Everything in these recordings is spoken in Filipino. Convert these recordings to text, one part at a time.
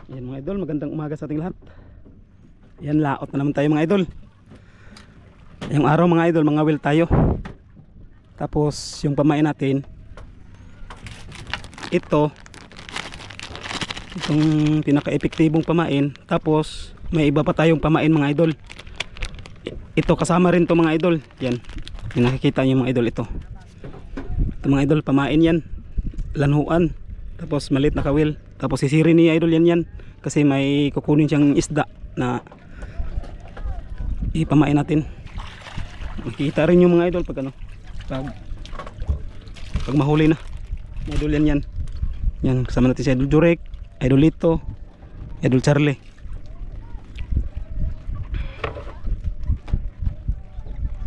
Yan mga idol, magandang umaga sa ating lahat. Yan, laot na naman tayo mga idol. Yung araw mga idol, mga well tayo. Tapos yung pamain natin, itong pinaka-epektibong pamain. Tapos may iba pa tayong pamain mga idol. Ito kasama rin to mga idol. Yan, yung nakikita nyo mga idol, ito mga idol, pamain yan, lanhuan. Tapos malit na kawil. Tapos sisiri ni idol yan kasi may kukunin siyang isda na ipamain natin. Makikita rin yung mga idol pag ano, pag mahuli na mga idol yan. Yan, kasama natin si Idol Jurek, Idol Lito, Idol Charlie.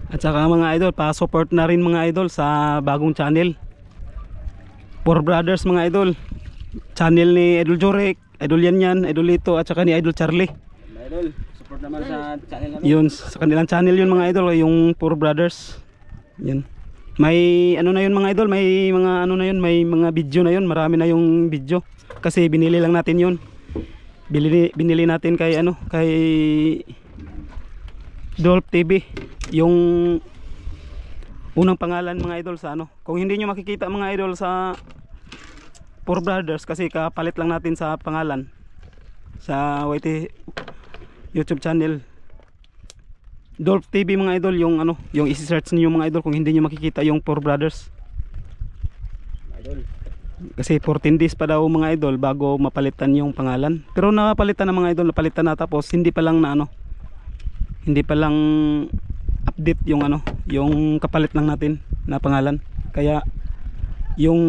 At saka mga idol, pa-support na rin mga idol sa bagong channel, Four Brothers mga idol. Channel ni Idol Jurek, Idol Yan, Idol Lito, at saka ni Idol Charlie. Idol, support naman sa channel namin. Yun, sa kanilang channel yun mga idol, yung Four Brothers. Yan. May ano na yun mga idol, may mga ano na yun, may mga video na yun, marami na yung video. Kasi binili lang natin yun. Binili natin kay ano, kay Dolph TV. Yung unang pangalan mga idol sa ano. Kung hindi nyo makikita mga idol sa Four Brothers, kasi kapalit lang natin sa pangalan sa YT YouTube channel, Dolph TV mga idol, yung ano, yung i-search niyo mga idol kung hindi niyo makikita yung Four Brothers. Idol. Kasi 14 days pa daw mga idol bago mapalitan yung pangalan. Pero napalitan na mga idol, napalitan na, tapos hindi pa lang na ano, hindi pa lang update yung ano, yung kapalit lang natin na pangalan. Kaya yung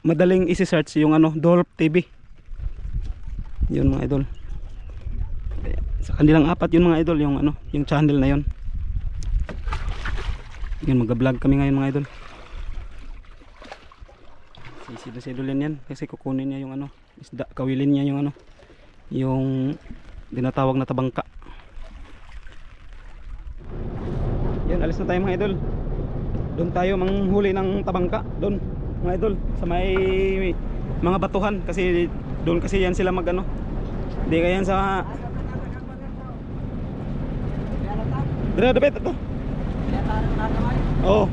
madaling i-search yung ano, Dolph TV. Yun mga idol. Sa kanilang apat yun mga idol, yung ano, yung channel na yun. Yun, mag-vlog kami ngayon mga idol. Si idol yan kasi kukunin niya yung ano, isda, kawilin niya yung ano, yung dinatawag na tabangka. Yun, alis na tayo mga idol. Doon tayo manghuli ng tabangka, doon mga idol, sa may mga batuhan, kasi doon kasi yan sila mag ano, hindi kaya yan sa dito dapat ito. Oh.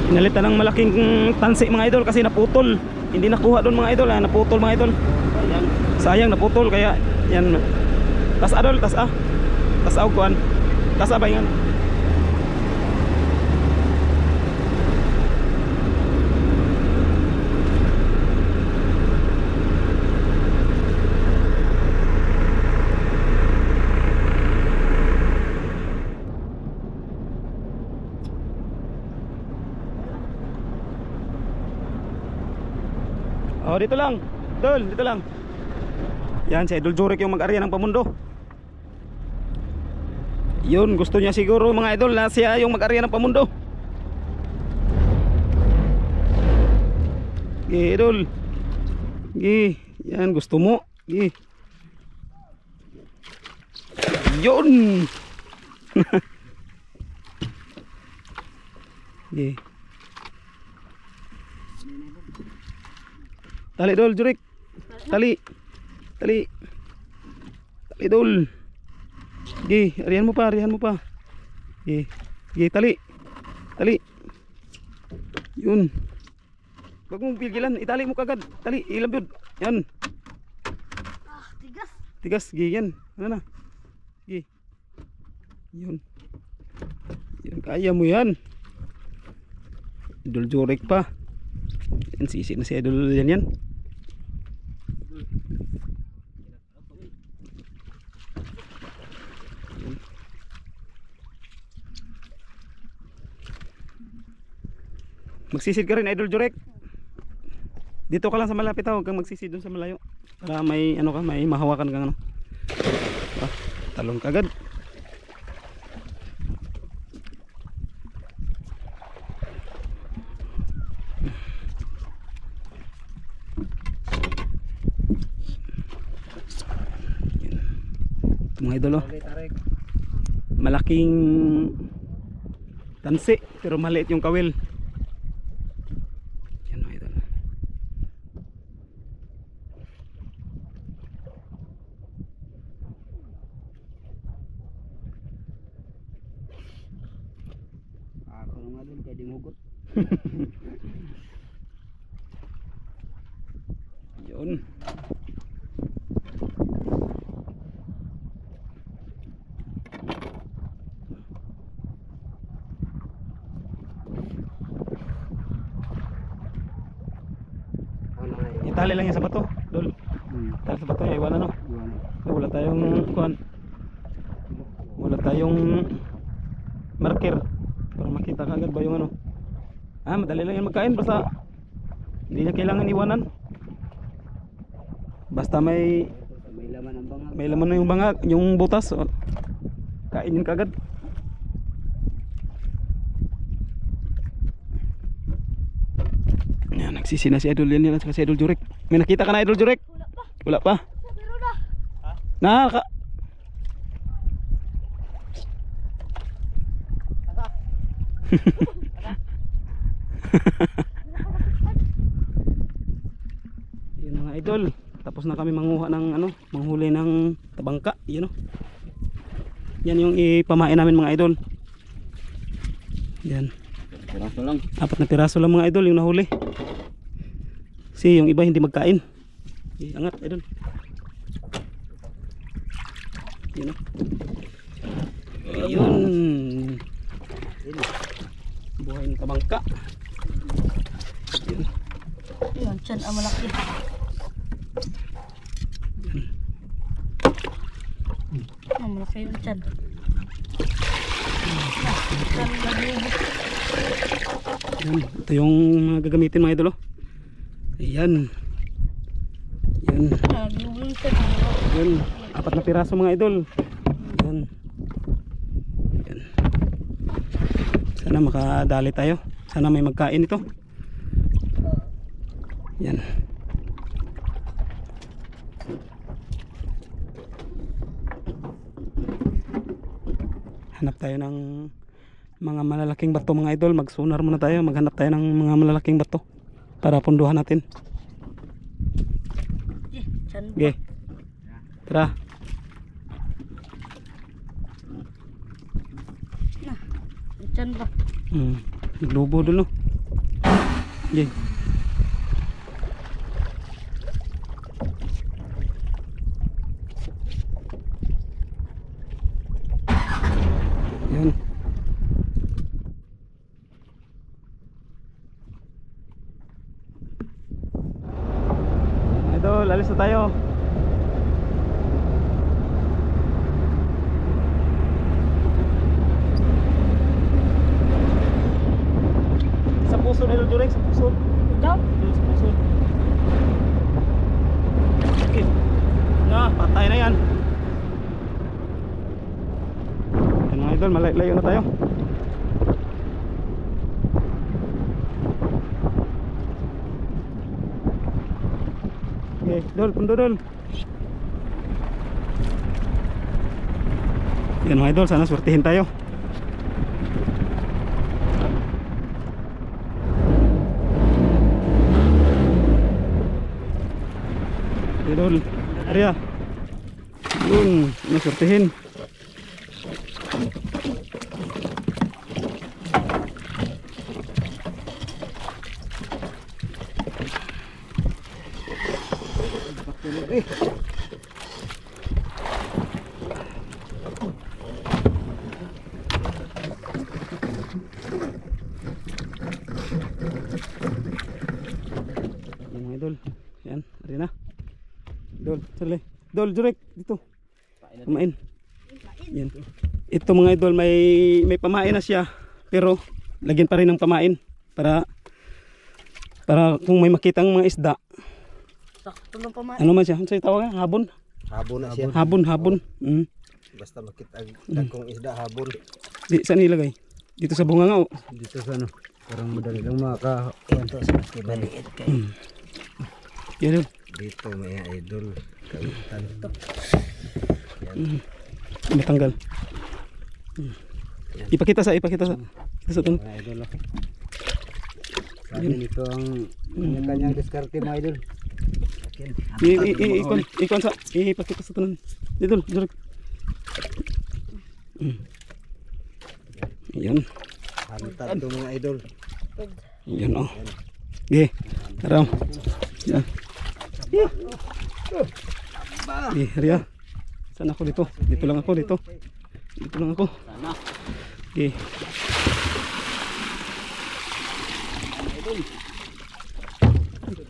Pinalitan ng malaking tansi mga idol kasi naputol. Hindi nakuha doon mga idol, naputol mga idol. Sayang, naputol, kaya yan. Tas adol, tas og kuan. Tas abay ngan. Oh, dito lang. Dito lang. Yan, si Idol Jurek yung mag-arya ng pamundo. Yun, gusto niya siguro mga idol na siya yung mag-arya ng pamundo. Idol. Yan, gusto mo. Yun. Tali dol, Jurek. Tali dol. Arihan mo pa. Tali. Yun. Wag mong pigilan, itali mo kagad. Tali, ilambod. Yan. Tigas, yan. Ano na? Yun. Yan, kaya mo yan. Idol Jurek pa. Yan, sisi na si Idol yan. Magsisid ka rin Idol Jurek. Dito ka lang sa malapit, huwag kang magsisid dun sa malayo. Para may ano ka, may mahawakan kang ano. Talon kagad. Ito mga idol, oh. Malaking tansi pero maliit yung kawil. Pwede mugot. Yun. Itali lang yan sa bato, Dol. Itali sa bato, iwan ano. Wala tayong kuhan. Wala tayong marker para makita kagad ba yung ano. Madali lang yan magkain, basta hindi niya kailangan iwanan. Basta may laman ang bangag. may laman na yung bangag, yung butas, kainin kagad. Yan, nagsisi na si Idol yan at saka si Idol Jurek. May nakita ka na, Idol Jurek? Wala pa. Na, yun mga idol, tapos na kami manguha ng ano, manghuli ng tabangka, yun o. Yan yung ipamain namin mga idol. Yan. Piraso lang. 4 na piraso lang mga idol yung nahuli. Kasi yung iba hindi magkain. Angat idol. Yun o. Ayun. Buhay ng tabangka. Yun. Yun, tiyan ang malaki. Ang malaki yung tiyan. Tiyan nagubot. Yan. Ito yung mga gagamitin mga idol. Ayan. Yan. Nagubot yung tiyan. Yan. 4 na piraso mga idol. Yan. Yan. Sana makadali tayo. Sana may magkain ito. Yan. Hanap tayo ng mga malalaking bato mga idol. Magsunar muna tayo. Maghanap tayo ng mga malalaking bato para punduhan natin. Tiyan ba? Okay. Tara. Tiyan ba? Naglubo doon no. Okay. Yan. Idol, alis na tayo. Sa puso na Idol Jurek, sa puso. Ikaw? Sa puso. Okay. Na, patay na yan. Yan mga idol, malayo na tayo. Okay, Dol, pundo Dol. Yan mga idol, sana swertihin tayo. Idol, Arya. Yun, naswertihin. Yan mga idol. Yan, ari na. Dol, sali. Dol, Jurek, dito. Pamain. Yan. Ito mga idol, may pamain na siya. Pero lagyan pa rin ng pamain para kung may makitang mga isda. Sakto lang pamain. Ano man siya? Ano sa'yo tawag? Habon? Habon na siya. Habon. Basta makita dagkong isda habon. Di, saan ilagay? Dito sa bunga nga o? Dito sa ano. Parang madali lang makakuwento sa maliit kayo. Yan Dol. Dito may idol. Kawitan to. Matanggal. Ipakita sa tunod. Mga idol. Sabi nito ang kanyang diskarte mga idol. Ikon sa ipakita sa tunod. Dito, Jurek. Yan. Antad to mga idol. Yun oh. Sige, Ram. Yan. Sige, Ria. Saan ako dito? Dito lang ako, dito. Dito lang ako. Sige.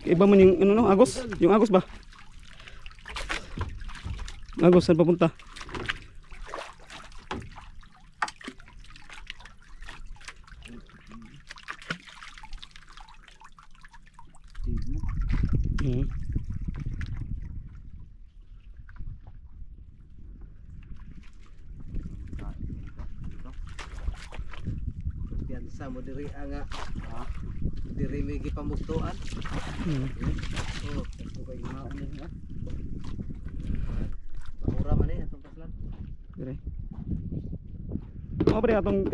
Iba man yung ano no, Agos? Yung Agos ba? Agos, saan papunta? Hmm. Piyansa mo diri nga. Diri may gipamugtuan. Oh, ito kay maon din ha. Bakura man eh atong paslan. Dire. Mo pre atong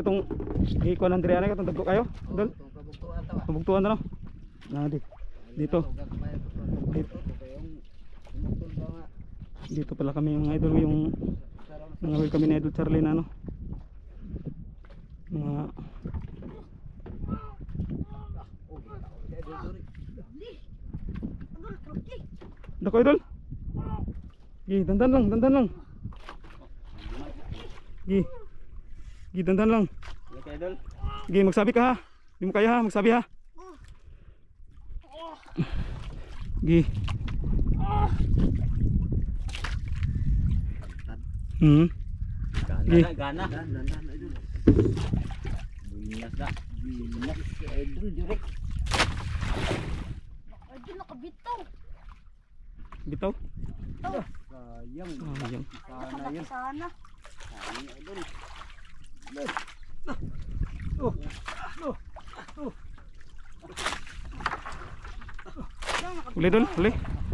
ikuan andre ana katong dagko kayo. Dol. Itong kabugtuan ta ba? Pabugtuan na no. Na dito. Dito pala kami mga idol yung mga will kami na idol Charlie na ano. Mga dako idol. Gi, dandan lang, dandan lang. Gi, dandan lang. Okay idol. Gi, magsabi ka ha. Di mo kaya ha, magsabi ha. Gi. Gi. Gana. Dandan idol. Binas da. Binas si idol direk. Idol nakabitaw. Bitaw. Sayang. Sayang. Sana yun. Sana. Sayang idol. Uli dol, uli.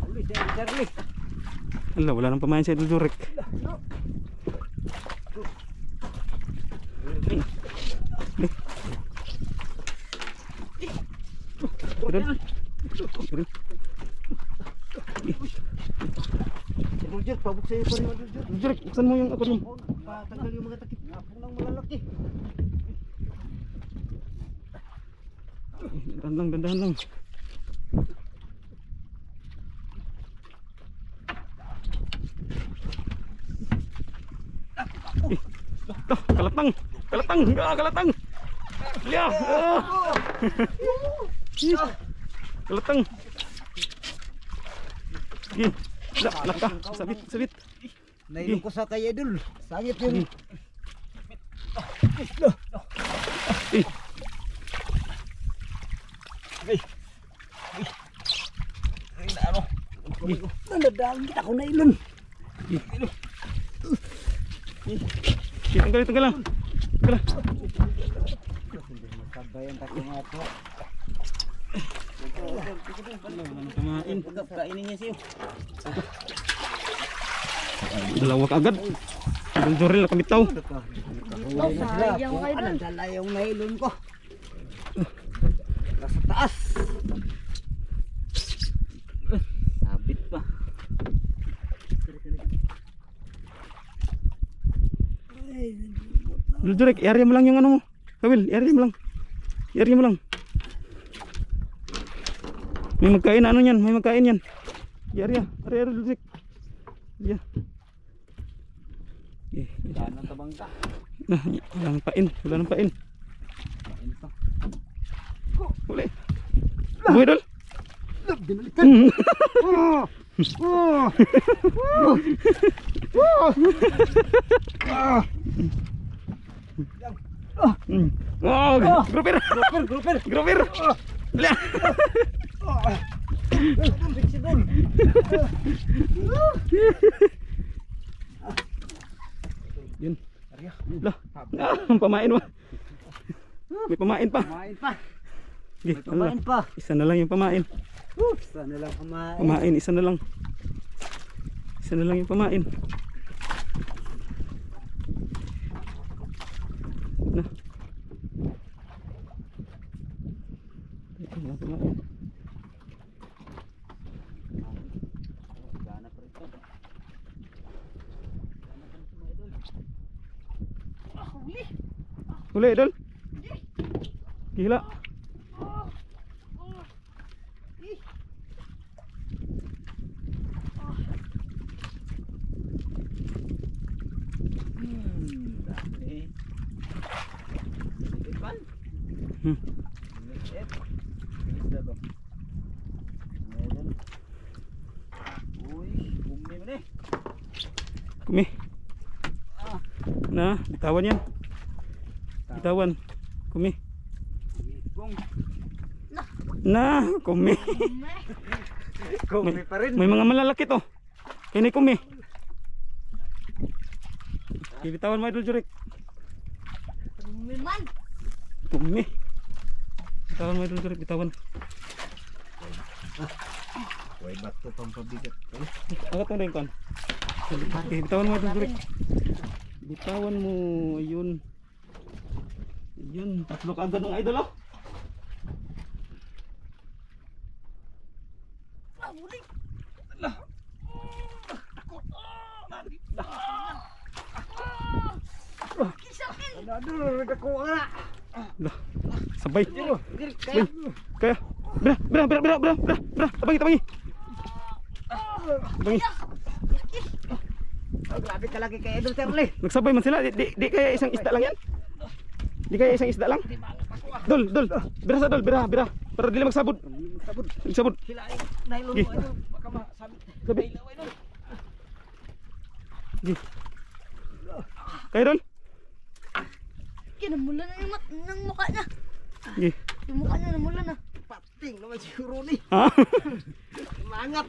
Uli si Charlie. Ala, wala nang pamain sa idol Jurek. Idol. Idol. Roger, pabuksa yung pari mo Roger. Jurek, buksan mo yung aquarium. Patanggal yung mga takip. Ngapong lang malalaki. Dandan lang, dandan lang. Kalatang, kalatang, kalatang. Liya. Kalatang. Gi. Laka, sabit, sabit. Nailong ko sa kay idol. Sangit yung Nandadaan kita ko nailon. Tanggal, tanggal lang. Tanggal lang. Sabayan tako nga po. Kumain. Kainin niya siyo. Dalawa kaagad. Idol Jorel na kamitaw. Nakahuli na sila. Sayang Kung idol. anong dala yung nailon ko. Nasa taas. Sabit pa. Idol Jorel, i-area mo lang yung ano mo. Kawil, i-area mo lang. I-area mo lang. May magkain ano yan, may magkain yan. I-area, area Idol Jorel. Yeah. Sana tabang ka. Nah, wala nang pain, wala nang pain. Kain pa. Uli. Buhay Idol. Dinalikan. Oh, grouper. Grouper. Grouper. Liya. Biksidol. Yun. Lah. Ang pamain mo. May pamain pa. Kumain pa. Sige, May pamain pa. isa na lang yung pamain. Sana lang kumain. Pamain, isa na lang. Isa na lang yung pamain. Na. Ito na pamain. Gana pa rin. Huli. Huli, Idol. Gila. Dami. Ipan. Hmm. Isda to. Meron. Uy, bumi mo na. Kumi. Na, bitawan yan. Bitawan. Kumi. Kung Na, kumi. kumi pa rin. May mga malalaki to. Kini kumi. Okay, bitawan mo idol Jurik. Bumiman. Kumi. Bitawan mo idol Jurik, bitawan. Uy, bato pang pabigat. Angat mo rin kon. Okay, bitawan mo idol Jurik. Bitawan mo, ayun. Ayun, tatlo ka agad ng idol oh. Aduh, dako nga. Lah, sabay. Sabay. Kaya, bra, tabangi. Tabangi. Grabe ka lagi kay Idol Terle. Nagsabay man sila, di kaya isang isda lang yan? Di kaya isang isda lang? Dol, bira sa dol, bira. Para dili magsabod. Magsabod. Sila ay nylon mo Idol. Baka masabit. Sabi. Ilaw Idol. Kaya dol? Kinamula na yung ng mukha niya. Gi. Yung mukha niya namula na. Pating naman siguro ni. Ha? Mangat.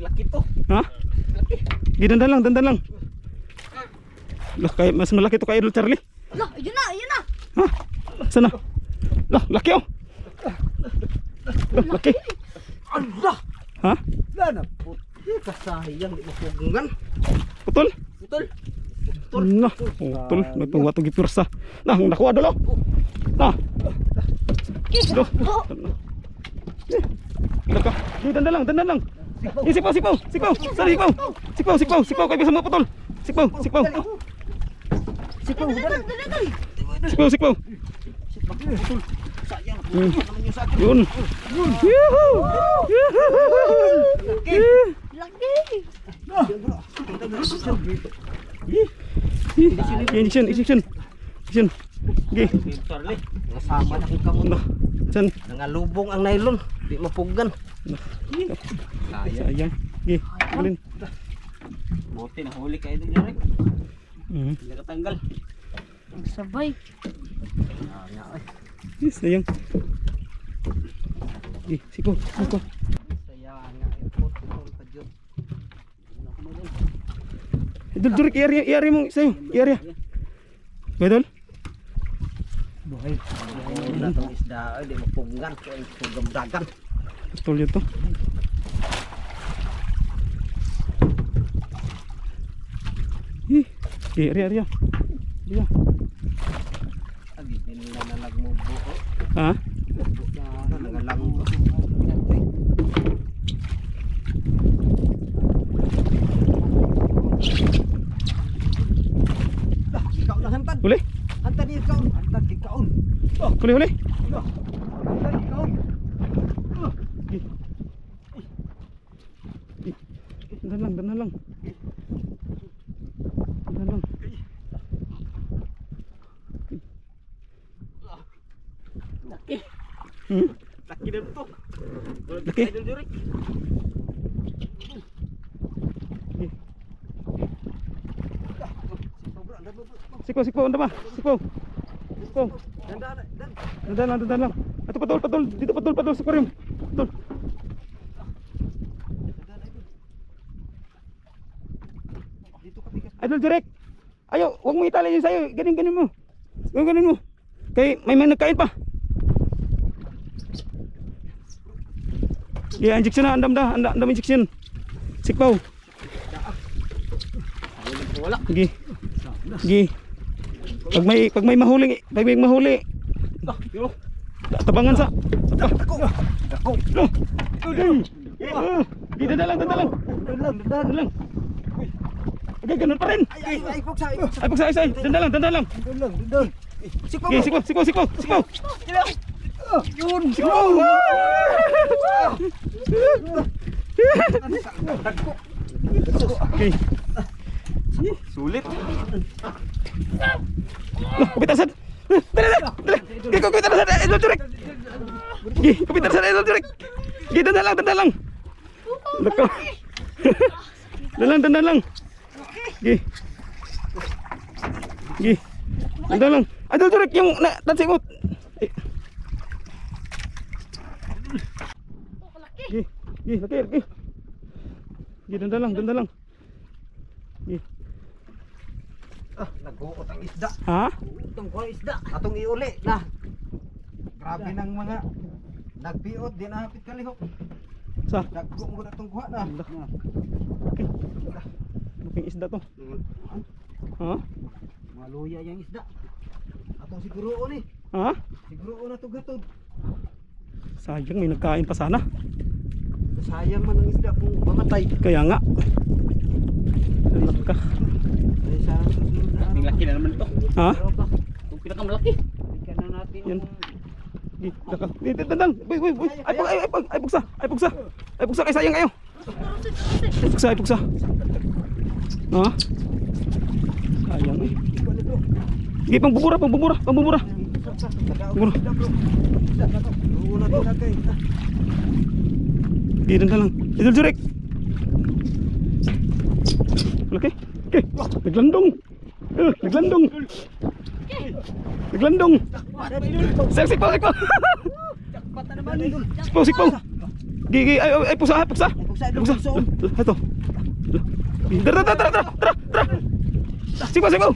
Laki to. Ha? Gi, dandan lang. Lah, kaya mas malaki to kay Idol Charlie. Lah, ayun na. Ha? Sana? Lah, laki oh. Lah, laki. Allah. Ha? Lana puti kasayang di mapugungan. Putol? Betul. Nah, putol. Nagpawa to gipursa. Nah, nakuha dolo. Nah. Do. Laka. Di dandan lang. Sipaw. Sari sipaw. Kaya bisa mo putol. Sipaw. Sipaw. Sipaw. Sayang. Hmm. Naman yung sa akin. Yun. Yuhu. Laki. Injection. Gi. Charlie, nasama na kung kamo. Nah. San? Nangalubong ang nylon, di mapugan. Sayang. Gi. Ulin. Buti na huli ka Idol Jarek. Hindi nakatanggal. Ang sabay. Sayang. Gi, siko. Sayang nga ay putol pa dyan. Idol Jurik, i-area mo sa'yo. I-area. Idol? Buhay. Wala itong isda, di mapugan. Kaya pugam-dagan. Putol yun to. Area. Iya. Agi, nila nalag mo buo. Ha? Nangalang mo. Ikaw na hantad. Huli? Hantad ikaw. Hantad ikaw. Huli. Hantad ikaw. Dandan lang. Laki na ito. Laki. Idol Jarek. Siko, anda ba? Siko. Dandan. Dandan lang. Ato patol. Dito patol sa aquarium. Patol. Idol Jurik. Ayo, huwag mo itali yun sa'yo. Ganin mo. Ganin mo. Kay may nagkain pa. Injection na, andam injection. Sikpaw. Wala. Gi. Pag may mahuli. Tabangan sa. Dako. Gi, dandan lang. Okay, ganun pa rin. Ay, pugsa. Ay, pagsay. Dandan lang. Dudol. Sikpo. Sige, sikpo, sikpo, sikpo, sikpo. Yun. Sikpo. Okay. Sulit. Loh, kupitasan. Dali, dali, dali. Sige, kupitasan. Idol Jurik. Sige, kupitasan Idol Jurik. Sige, dandan lang, dandan lang. Loko. Dandan lang. Sige. Sige. Dandan lang. Idol Jurik, yung tansikot. Sige, sige, laki. Sige, dandan lang, dandan lang. Sige. Nagbuot ang isda. Ha? Itong kuha isda. Atong iuli na. Grabe ng mga nagbiot. Di na hapit kalihok. Sa? Nagbuot mo na itong kuha na. Okay. Laking isda to. Ha? Mga luya yung isda. Atong siguroon eh. Ha? Siguroon na ito gatod. Sayang, may nagkain pa sana. Sayang man ang isda kung mamatay. Kaya nga. Anak ka. Ay sana susunod na araw. Laki na naman ito. Ha? Itong pinakamalaki. Bigyan na natin Yan. yung Di, daka. Di, dandan. Uy. Ay pugsa. Ay pugsa kay sayang kayo. Ay pugsa. Ha? Sayang eh. Sige, pangbubura. Bubura. Luo na ito lagay. Di, dandan lang. Idol Jurik. Laki. Okay. Naglandong. Naglandong. Sikpo. Sikpo. Gigi, ay pugsa. Ito. Tara. Sikpo. Gigi.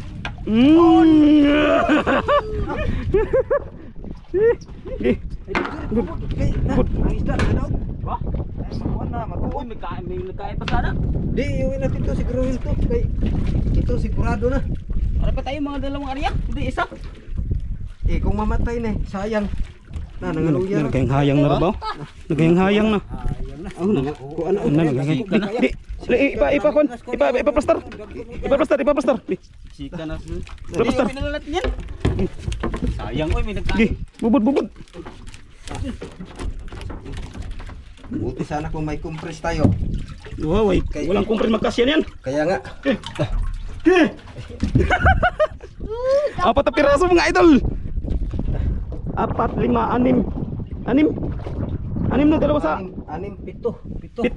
Ang isda na daw. Makuha na, makuha. May nagkain pa sana. Di, iuwi natin to, siguruhin to. Kay, ito sigurado na. Para pa tayo mga dalawang area. Hindi isa. Eh, kung mamatay na, sayang. Na, nangaluya na. Nagayang hayang na ba? Nagayang hayang na. Kung ano, Ano nagayang? Di, ipaplastar. Di, Sika na. Ipaplastar. Hindi, natin yan. Sayang, may nagkain. Gi, bubod. buti sana kung may compress tayo. Wow, walang kumpres magkasyan yan. Kaya nga. Apat na piraso mga idol. 4, 5, 6. 6 na dalawa sa Anim, pito. 7.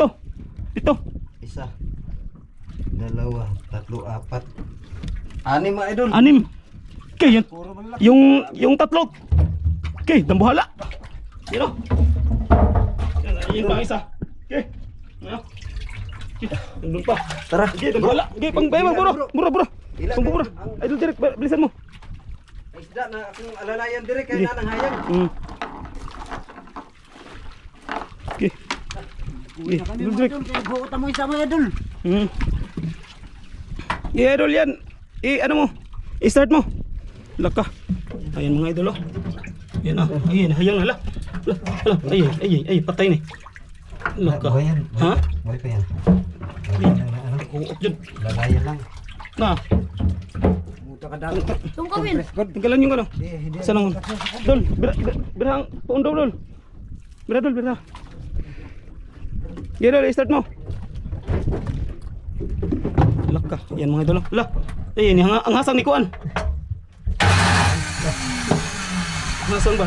Isa, dalawa, tatlo, apat. Anim mga idol. 6. Okay, yan. Puro malaki. Yung tatlo. Okay, dambuhala. Yun o. Yung pang isa. Okay. Ano? Okay, nandun pa. Tara. Okay, dambuhala. Okay, pang bayang, bura. Pang bura. Idol direct, bilisan mo. Ay, isda na akong alalayan direk kaya nanang hayang. Okay. Okay, idol direct. Buutan mo isa mga idol. Yeah, idol yan. Ano mo? I-start mo. Laka. Ayan mga idol oh. Yan ah. Ayan, hayang hala. Ay, patay ni. Laka. Buhay yan. Ha? Buhay pa yan. Kuot yun. Lalayan lang. Na, Muta ka daw. Tungkawin. tanggalan yung ano. Hindi. Saan ang Dol, birahang pundo dol. Bira. Yeah, dol, i-start mo. Laka. Yan mga idol oh. Lah. Ay, ang hasang ni Kuan. Nasaan ba?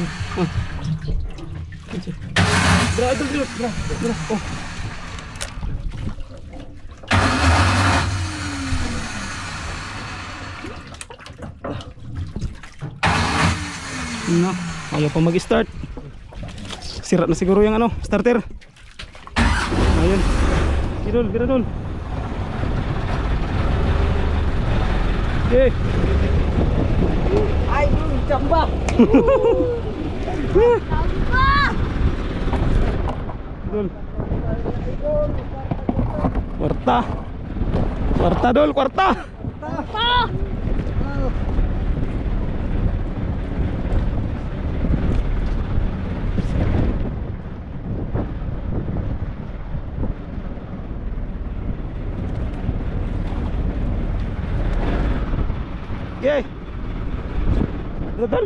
Bra, idol, bra. Oh. No, ayaw pa mag-start. Sira na siguro yung ano, starter. Ayun. Bira dol. Okay. Ay, jamba. Dol. Kwarta dol, kwarta. Okay. idol.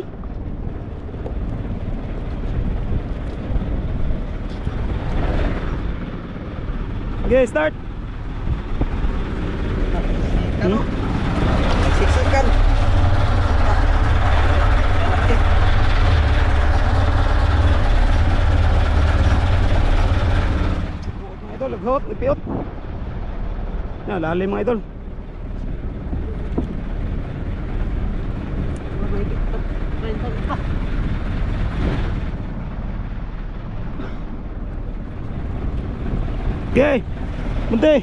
Okay, start. Ano? Siksikan. Mga idol, laghot, nagpiot. Yan, lalim mga idol. Okay, bunti.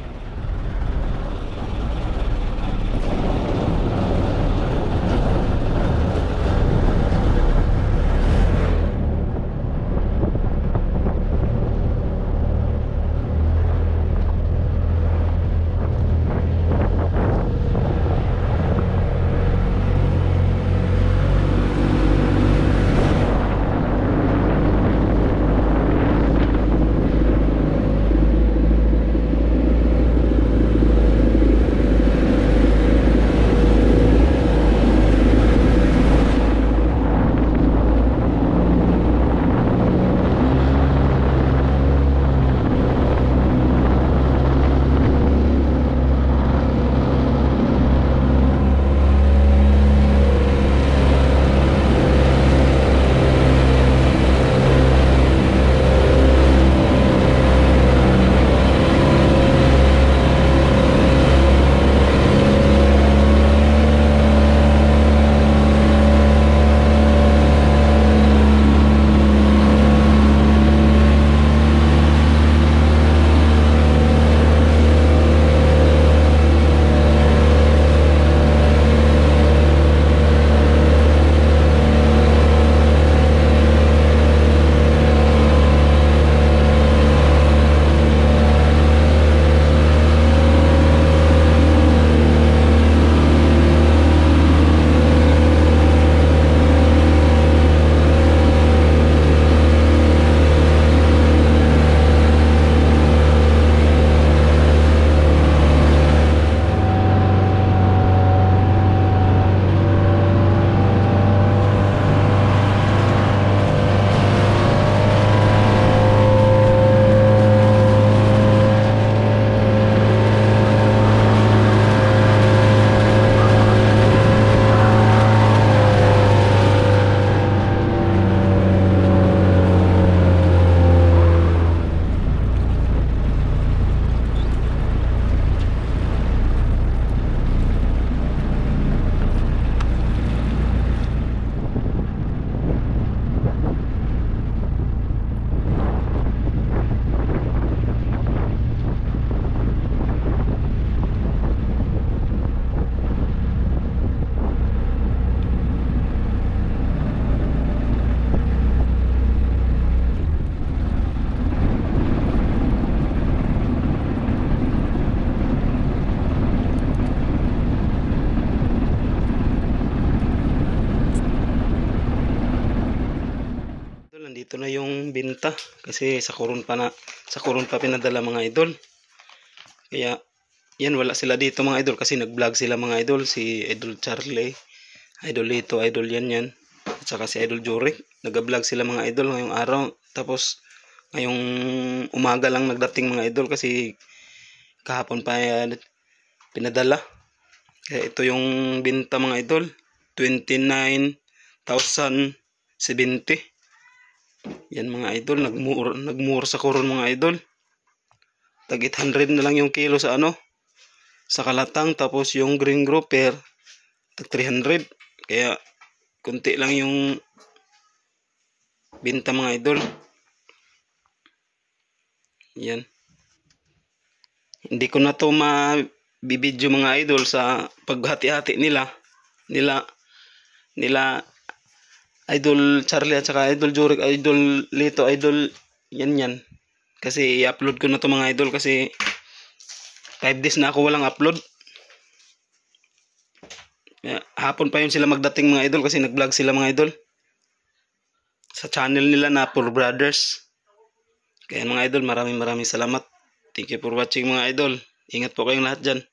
Ito na yung binta kasi sa kurun pa pinadala mga idol. Kaya yan, wala sila dito mga idol kasi nag-vlog sila mga idol, si Idol Charlie, Idol Lito, Idol yan at saka si Idol Jurek. Nag-vlog sila mga idol ngayong araw, tapos ngayong umaga lang nagdating mga idol kasi kahapon pa pinadala. Kaya ito yung binta mga idol, 29,070. Yan mga idol, nagmura sa koron mga idol. Tag 800 na lang yung kilo sa sa kalatang, tapos yung green grouper tag 300. Kaya kunti lang yung binta mga idol. Yan. Hindi ko na to mabibidyo mga idol sa paghati-hati nila Idol Charlie at saka Idol Jurek, Idol Lito, Idol yan. Kasi i-upload ko na to mga idol kasi 5 days na ako walang upload. Hapon pa yun sila magdating mga idol kasi nag-vlog sila mga idol sa channel nila na Poor Brothers. Kaya mga idol, maraming salamat. Thank you for watching mga idol. Ingat po kayong lahat dyan.